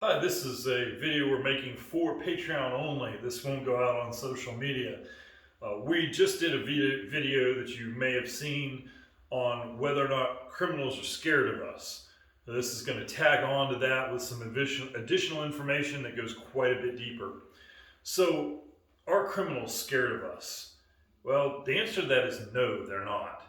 Hi, this is a video we're making for Patreon only. This won't go out on social media. We just did a video that you may have seen on whether or not criminals are scared of us. So this is going to tag on to that with some additional information that goes quite a bit deeper. So, are criminals scared of us? Well, the answer to that is no, they're not.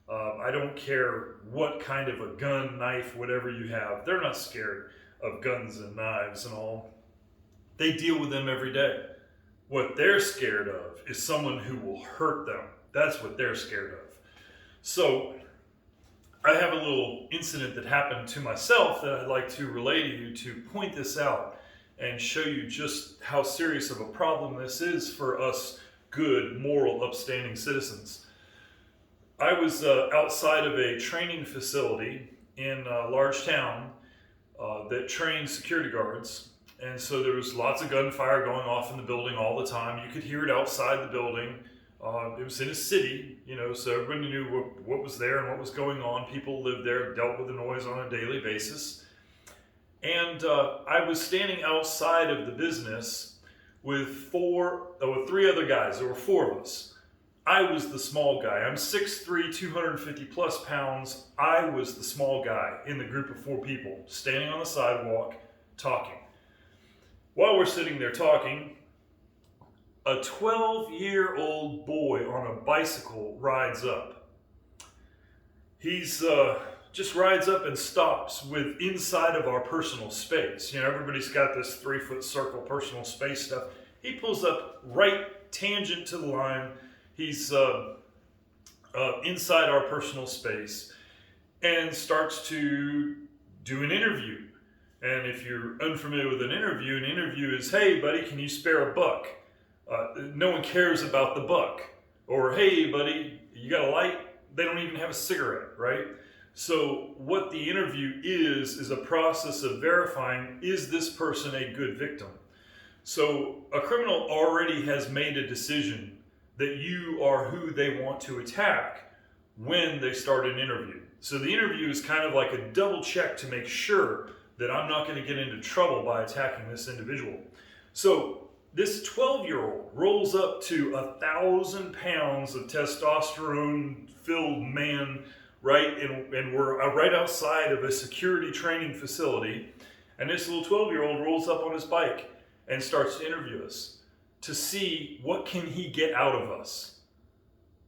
I don't care what kind of a gun, knife, whatever you have, they're not scared of guns and knives and all. They deal with them every day. What they're scared of is someone who will hurt them. That's what they're scared of. So, I have a little incident that happened to myself that I'd like to relay to you to point this out and show you just how serious of a problem this is for us good, moral, upstanding citizens. I was outside of a training facility in a large town that trained security guards. And so there was lots of gunfire going off in the building all the time. You could hear it outside the building. It was in a city, so everybody knew what was there and what was going on. People lived there, dealt with the noise on a daily basis. And I was standing outside of the business with three other guys. There were four of us. I was the small guy. I'm 6'3", 250 plus pounds. I was the small guy in the group of four people, standing on the sidewalk, talking. While we're sitting there talking, a 12-year-old boy on a bicycle rides up. He's just rides up and stops with inside of our personal space. Everybody's got this 3-foot circle personal space stuff. He pulls up right tangent to the line. He's inside our personal space and starts to do an interview. And if you're unfamiliar with an interview is, hey, buddy, can you spare a buck? No one cares about the buck. Or, hey, buddy, you got a light? They don't even have a cigarette, right? So what the interview is a process of verifying, is this person a good victim? So a criminal already has made a decision that you are who they want to attack when they start an interview. So the interview is kind of like a double check to make sure that I'm not going to get into trouble by attacking this individual. So this 12-year-old rolls up to 1,000 pounds of testosterone-filled man, right? And we're right outside of a security training facility. And this little 12-year-old rolls up on his bike and starts to interview us to see what can he get out of us.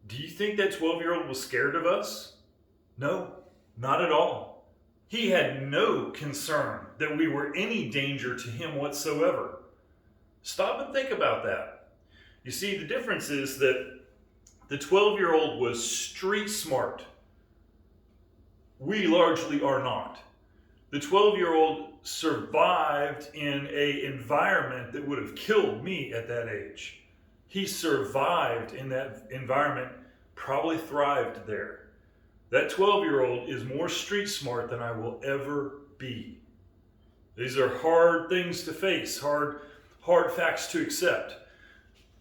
Do you think that 12-year-old was scared of us? No, not at all. He had no concern that we were any danger to him whatsoever. Stop and think about that. You see, the difference is that the 12-year-old was street smart. We largely are not. The 12-year-old survived in an environment that would have killed me at that age. He survived in that environment, probably thrived there. That 12-year-old is more street smart than I will ever be. These are hard things to face, hard facts to accept.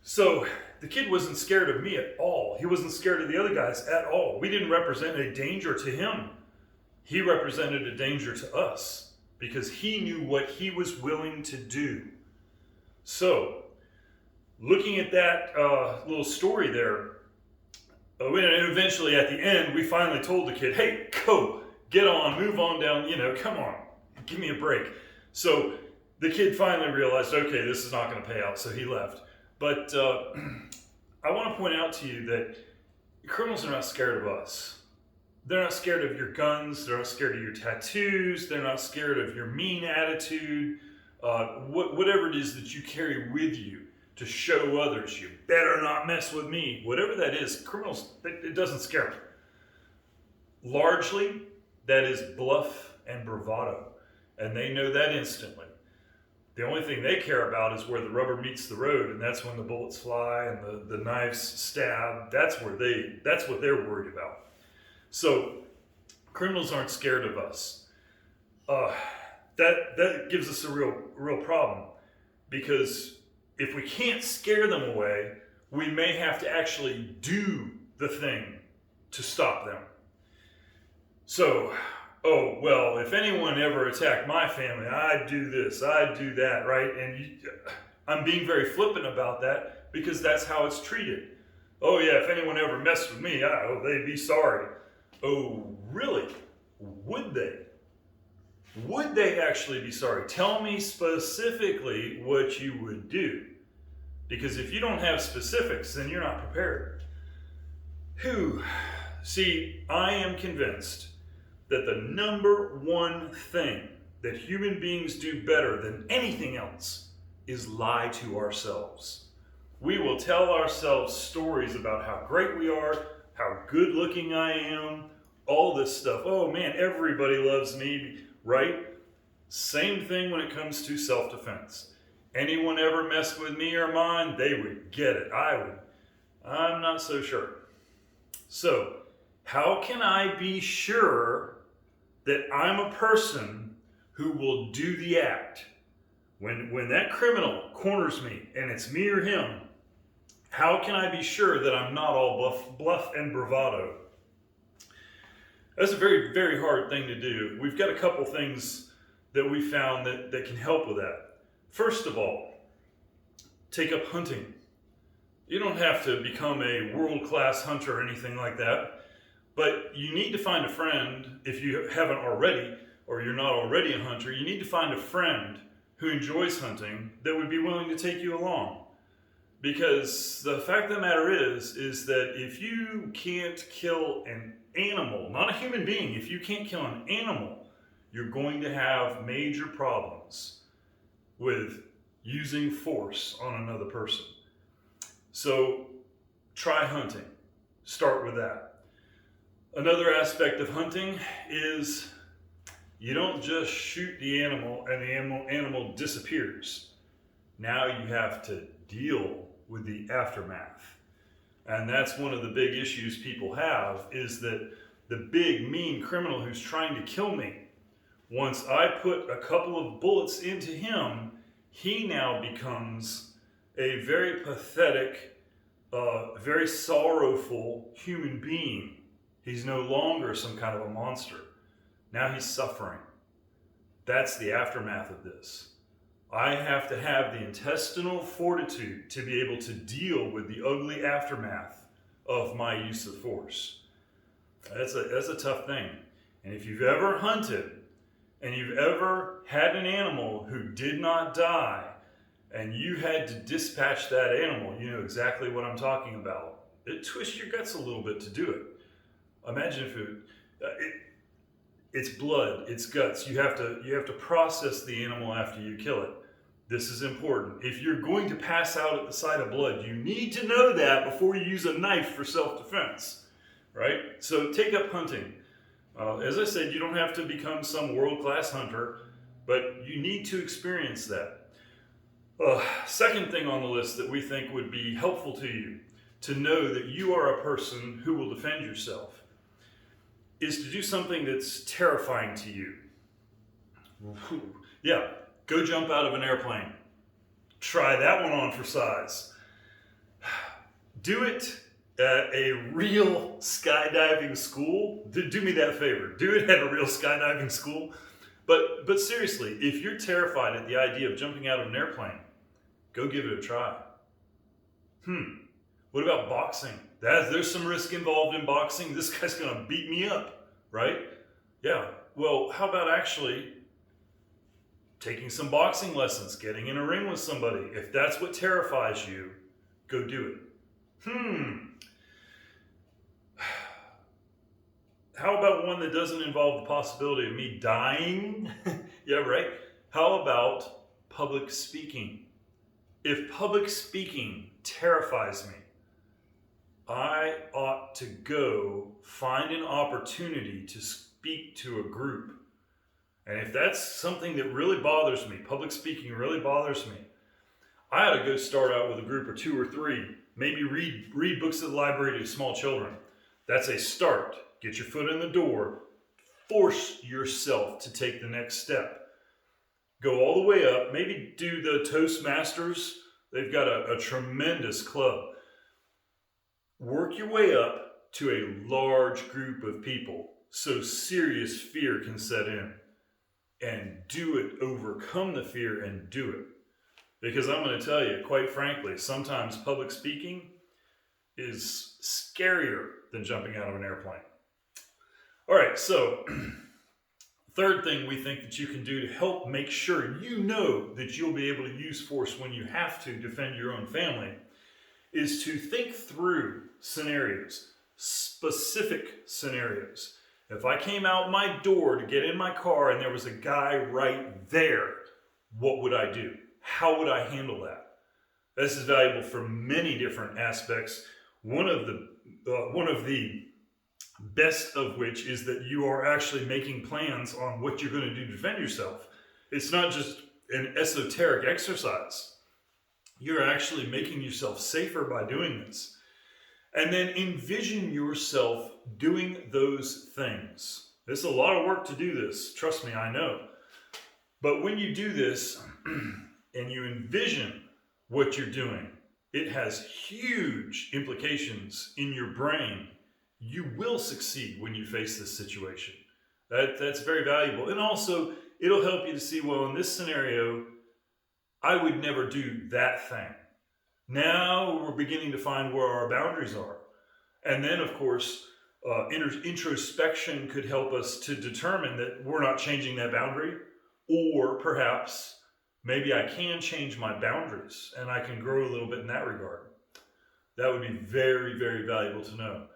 So the kid wasn't scared of me at all. He wasn't scared of the other guys at all. We didn't represent a danger to him. He represented a danger to us because he knew what he was willing to do. So, looking at that little story there, and eventually at the end, we finally told the kid, hey, go, get on, move on down, come on, give me a break. So, the kid finally realized, okay, this is not going to pay out, so he left. But I want to point out to you that criminals are not scared of us. They're not scared of your guns. They're not scared of your tattoos. They're not scared of your mean attitude. Whatever it is that you carry with you to show others, you better not mess with me. Whatever that is, criminals, it doesn't scare them. Largely, that is bluff and bravado. And they know that instantly. The only thing they care about is where the rubber meets the road, and that's when the bullets fly and the knives stab. That's what they're worried about. So, criminals aren't scared of us. That gives us a real problem, because if we can't scare them away, we may have to actually do the thing to stop them. So, oh, well, if anyone ever attacked my family, I'd do this, I'd do that, right? And I'm being very flippant about that because that's how it's treated. Oh, yeah, if anyone ever messed with me, oh, they'd be sorry. Oh, really? Would they? Would they actually be sorry? Tell me specifically what you would do. Because if you don't have specifics, then you're not prepared. Whew. See, I am convinced that the number one thing that human beings do better than anything else is lie to ourselves. We will tell ourselves stories about how great we are, how good looking I am, all this stuff. Oh man, everybody loves me, right? Same thing when it comes to self-defense. Anyone ever messed with me or mine, they would get it. I'm not so sure. So, how can I be sure that I'm a person who will do the act? When that criminal corners me and it's me or him, how can I be sure that I'm not all bluff and bravado? That's a very, very hard thing to do. We've got a couple things that we found that can help with that. First of all, take up hunting. You don't have to become a world-class hunter or anything like that, but you need to find a friend, if you haven't already, or you're not already a hunter, you need to find a friend who enjoys hunting that would be willing to take you along. Because the fact of the matter is that if you can't kill an animal, not a human being, if you can't kill an animal, you're going to have major problems with using force on another person. So try hunting. Start with that. Another aspect of hunting is you don't just shoot the animal and the animal disappears. Now you have to deal with the aftermath. And that's one of the big issues people have, is that the big mean criminal who's trying to kill me, once I put a couple of bullets into him, he now becomes a very pathetic, very sorrowful human being. He's no longer some kind of a monster. Now he's suffering. That's the aftermath of this. I have to have the intestinal fortitude to be able to deal with the ugly aftermath of my use of force. That's a tough thing. And if you've ever hunted and you've ever had an animal who did not die and you had to dispatch that animal, you know exactly what I'm talking about. It twists your guts a little bit to do it. Imagine if it's blood, it's guts. You have to process the animal after you kill it. This is important. If you're going to pass out at the sight of blood, you need to know that before you use a knife for self-defense, right? So take up hunting. As I said, you don't have to become some world-class hunter, but you need to experience that. Second thing on the list that we think would be helpful to you to know that you are a person who will defend yourself is to do something that's terrifying to you. Yeah, go jump out of an airplane. Try that one on for size. Do it at a real skydiving school. Do me that favor. Do it at a real skydiving school. But seriously, if you're terrified at the idea of jumping out of an airplane, go give it a try. What about boxing? There's some risk involved in boxing. This guy's gonna beat me up, right? Yeah, well, how about actually taking some boxing lessons, getting in a ring with somebody? If that's what terrifies you, go do it. How about one that doesn't involve the possibility of me dying? Yeah, right? How about public speaking? If public speaking terrifies me, I ought to go find an opportunity to speak to a group. And if that's something that really bothers me, public speaking really bothers me, I ought to go start out with a group of 2 or 3. Maybe read books at the library to small children. That's a start. Get your foot in the door. Force yourself to take the next step. Go all the way up. Maybe do the Toastmasters. They've got a tremendous club. Work your way up to a large group of people. so serious fear can set in. And do it, overcome the fear and do it. Because I'm going to tell you, quite frankly, sometimes public speaking is scarier than jumping out of an airplane. All right, so third thing we think that you can do to help make sure you know that you'll be able to use force when you have to defend your own family is to think through scenarios, specific scenarios. If I came out my door to get in my car and there was a guy right there, what would I do? How would I handle that? This is valuable for many different aspects. One of the best of which is that you are actually making plans on what you're going to do to defend yourself. It's not just an esoteric exercise. You're actually making yourself safer by doing this. And then envision yourself doing those things. It's a lot of work to do this. Trust me, I know. But when you do this and you envision what you're doing, it has huge implications in your brain. You will succeed when you face this situation. That's very valuable. And also, it'll help you to see, well, in this scenario, I would never do that thing. Now we're beginning to find where our boundaries are. And then, of course, introspection could help us to determine that we're not changing that boundary, or perhaps maybe I can change my boundaries and I can grow a little bit in that regard. That would be very, very valuable to know.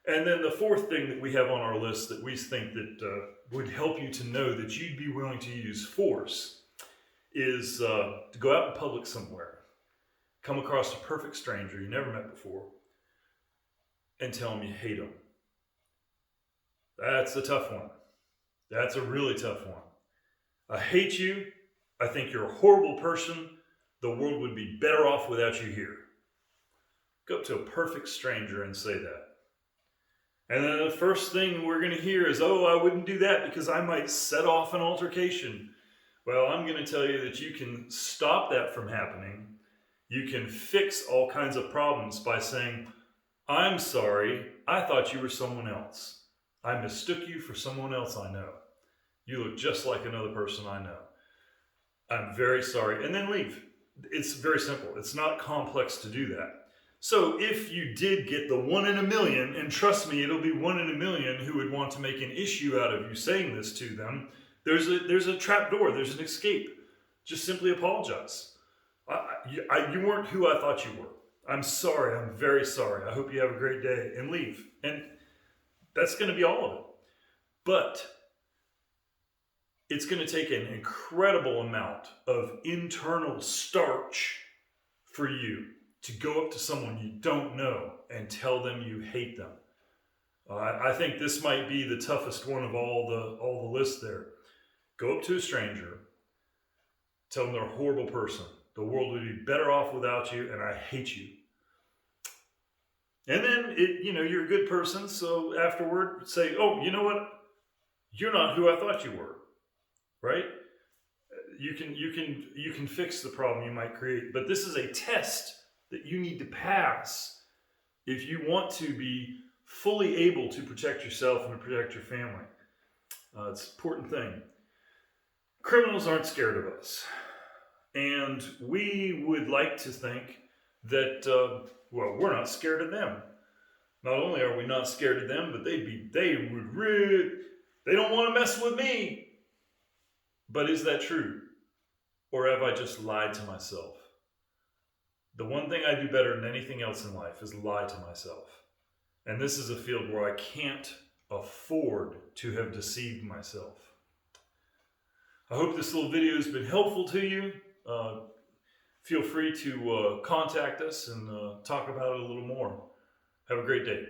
And then the fourth thing that we have on our list that we think that would help you to know that you'd be willing to use force is to go out in public somewhere, come across a perfect stranger you never met before, and tell them you hate them. That's a tough one. That's a really tough one. I hate you. I think you're a horrible person. The world would be better off without you here. Go up to a perfect stranger and say that. And then the first thing we're going to hear is, oh, I wouldn't do that because I might set off an altercation. Well, I'm going to tell you that you can stop that from happening. You can fix all kinds of problems by saying, I'm sorry, I thought you were someone else. I mistook you for someone else I know. You look just like another person I know. I'm very sorry. And then leave. It's very simple. It's not complex to do that. So if you did get the 1 in a million, and trust me, it'll be 1 in a million who would want to make an issue out of you saying this to them, there's a trap door, there's an escape. Just simply apologize. You weren't who I thought you were. I'm sorry, I'm very sorry. I hope you have a great day, and leave. And that's going to be all of it. But it's going to take an incredible amount of internal starch for you to go up to someone you don't know and tell them you hate them. I think this might be the toughest one of all the lists there. Go up to a stranger, tell them they're a horrible person. The world would be better off without you, and I hate you. And then you're a good person, so afterward say, oh, you know what? You're not who I thought you were, right? You can fix the problem you might create, but this is a test that you need to pass if you want to be fully able to protect yourself and to protect your family. It's an important thing. Criminals aren't scared of us. And we would like to think that, we're not scared of them. Not only are we not scared of them, but they don't want to mess with me. But is that true? Or have I just lied to myself? The one thing I do better than anything else in life is lie to myself. And this is a field where I can't afford to have deceived myself. I hope this little video has been helpful to you. Feel free to contact us and talk about it a little more. Have a great day.